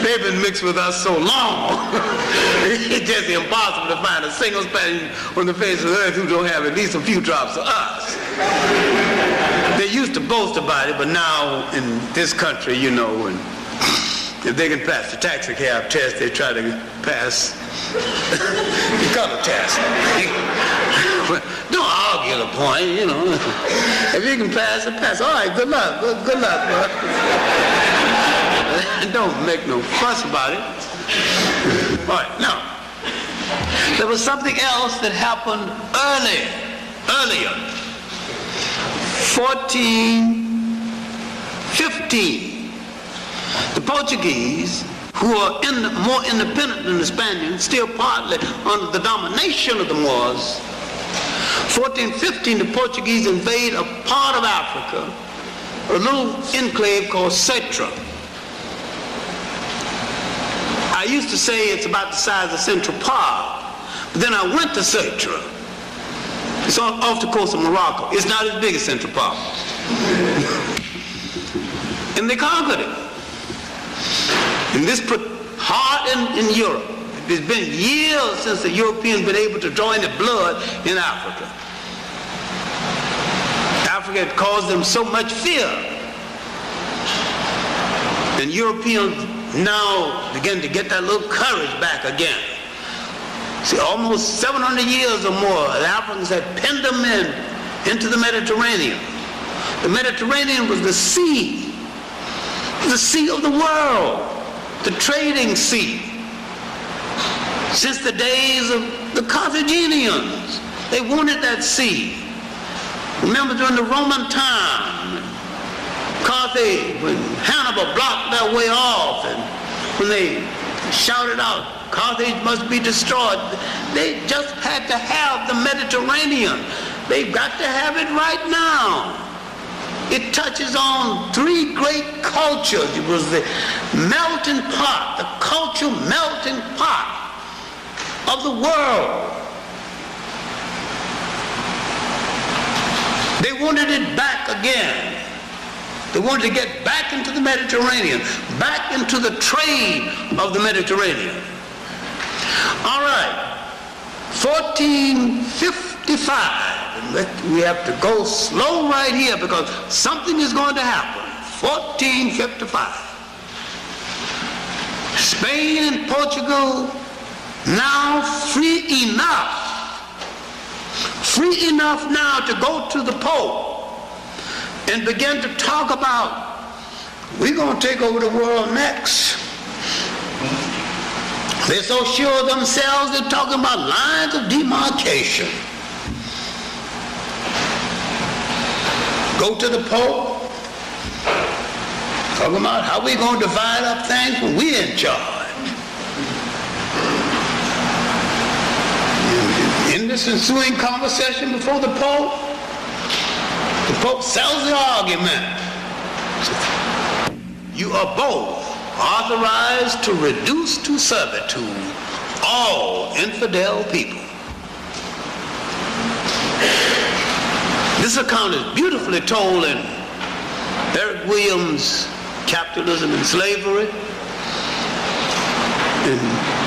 They've been mixed with us so long. It's just impossible to find a single Spaniard on the face of the earth who don't have at least a few drops of us. They used to boast about it, but now in this country, you know, and if they can pass the taxi cab test, they try to pass the color test. Don't argue the point, you know. If you can pass it, pass. All right, good luck. Good luck, bud. Don't make no fuss about it. All right, now, there was something else that happened earlier. 1415. The Portuguese, who are more independent than the Spaniards, still partly under the domination of the Moors. 1415, the Portuguese invade a part of Africa, a little enclave called Cetra. I used to say it's about the size of Central Park, but then I went to Cetra. It's off the coast of Morocco. It's not as big as Central Park. And they conquered it. And this put heart in Europe. It's been years since the Europeans been able to draw any blood in Africa. Africa had caused them so much fear. And Europeans now begin to get that little courage back again. See, almost 700 years or more, the Africans had penned them into the Mediterranean. The Mediterranean was the sea of the world, the trading sea. Since the days of the Carthaginians, they wanted that sea. Remember during the Roman time, Carthage, when Hannibal blocked their way off, and when they shouted out, Carthage must be destroyed, they just had to have the Mediterranean. They've got to have it right now. It touches on three great cultures. It was the melting pot, the cultural melting pot of the world. They wanted it back again. They wanted to get back into the Mediterranean, back into the trade of the Mediterranean. All right, 1455. We have to go slow right here because something is going to happen. 1455. Spain and Portugal now free enough now to go to the Pope and begin to talk about, we're going to take over the world next. They're so sure of themselves, they're talking about lines of demarcation. Go to the Pope, talking about how we're going to divide up things when we're in charge. In this ensuing conversation before the Pope sells the argument. You are both authorized to reduce to servitude all infidel people. This account is beautifully told in Eric Williams' Capitalism and Slavery, and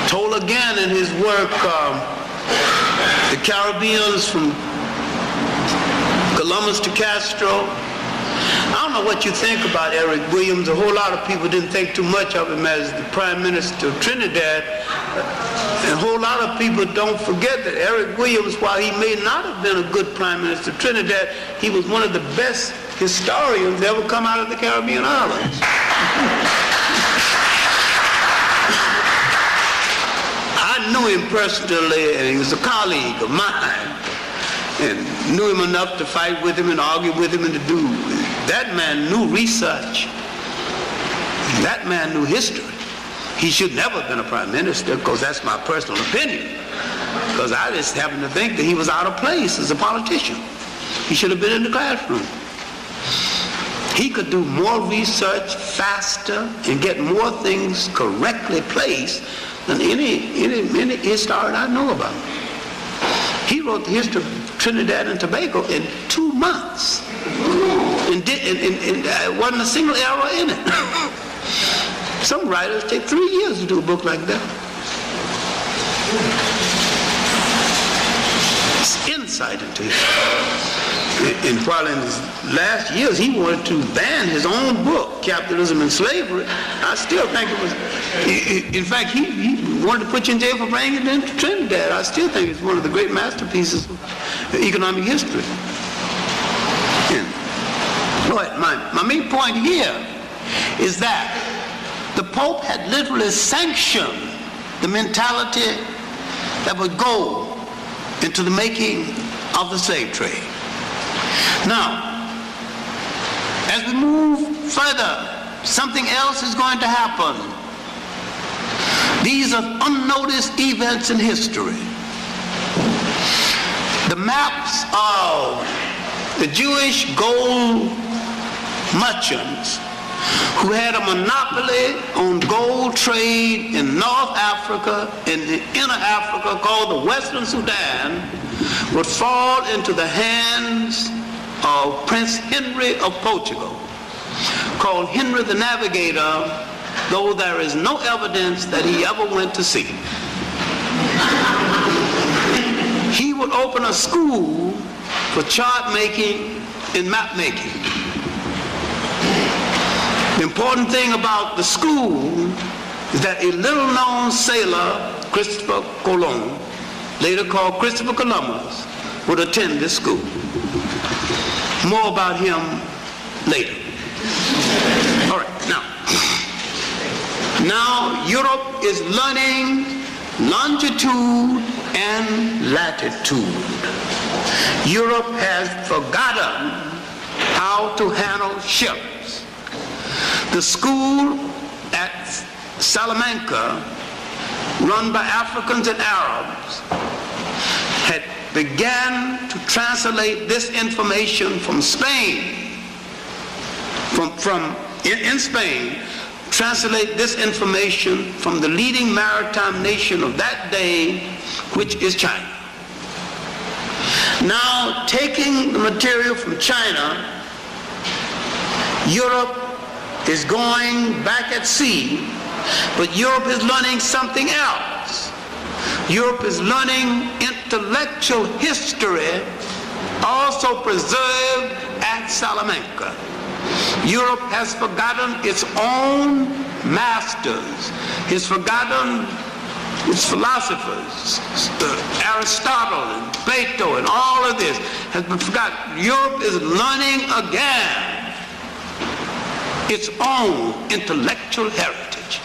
told again in his work, The Caribbeans from Columbus to Castro. I don't know what you think about Eric Williams. A whole lot of people didn't think too much of him as the Prime Minister of Trinidad. And a whole lot of people don't forget that Eric Williams, while he may not have been a good Prime Minister of Trinidad, he was one of the best historians to ever come out of the Caribbean islands. I knew him personally, and he was a colleague of mine, and knew him enough to fight with him and argue with him and to do. That man knew research. That man knew history. He should never have been a prime minister, because that's my personal opinion. Because I just happen to think that he was out of place as a politician. He should have been in the classroom. He could do more research faster and get more things correctly placed than any historian I know about. He wrote the history of Trinidad and Tobago in 2 months. And wasn't a single error in it. Some writers take 3 years to do a book like that. It's insight into history. And while in his last years he wanted to ban his own book, Capitalism and Slavery, I still think it was, in fact, he wanted to put you in jail for bringing it into Trinidad. I still think it's one of the great masterpieces of economic history. And, my main point here is that the Pope had literally sanctioned the mentality that would go into the making of the slave trade. Now, as we move further, something else is going to happen. These are unnoticed events in history. The maps of the Jewish gold merchants who had a monopoly on gold trade in North Africa and the inner Africa called the Western Sudan would fall into the hands of Prince Henry of Portugal, called Henry the Navigator, though there is no evidence that he ever went to sea. He would open a school for chart making and map making. The important thing about the school is that a little-known sailor, Christopher Colon, later called Christopher Columbus, would attend this school. More about him later. All right, now Europe is learning longitude and latitude. Europe has forgotten how to handle ships. The school at Salamanca, run by Africans and Arabs, had began to translate this information from Spain, in Spain, translate this information from the leading maritime nation of that day, which is China. Now, taking the material from China, Europe is going back at sea, but Europe is learning something else. Europe is learning intellectual history, also preserved at Salamanca. Europe has forgotten its own masters, has forgotten its philosophers, Aristotle and Plato and all of this has been forgotten. Europe is learning again its own intellectual heritage.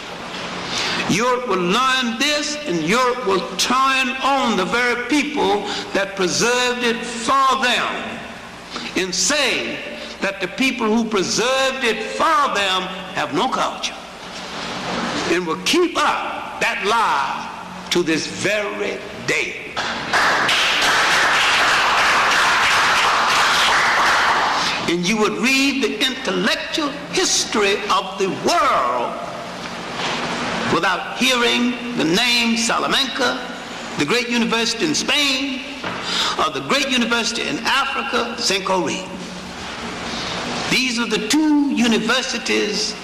Europe will learn this, and Europe will turn on the very people that preserved it for them and say that the people who preserved it for them have no culture, and will keep up that lie to this very day. And you would read the intellectual history of the world without hearing the name Salamanca, the great university in Spain, or the great university in Africa, Sankore. These are the two universities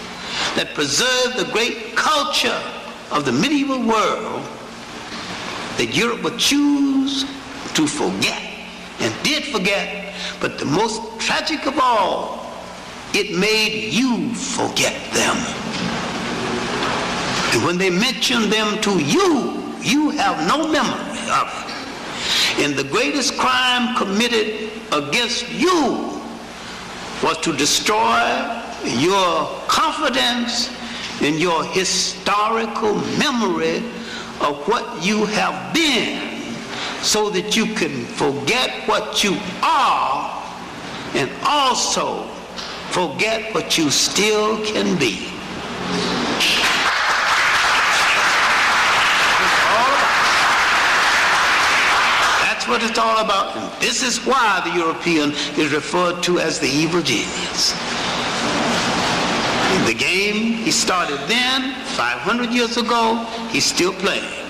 that preserve the great culture of the medieval world that Europe would choose to forget, and did forget. But the most tragic of all, it made you forget them. And when they mention them to you, you have no memory of it. And the greatest crime committed against you was to destroy your confidence in your historical memory of what you have been, so that you can forget what you are and also forget what you still can be. That's what it's all about. And this is why the European is referred to as the evil genius. The game he started then, 500 years ago, he's still playing.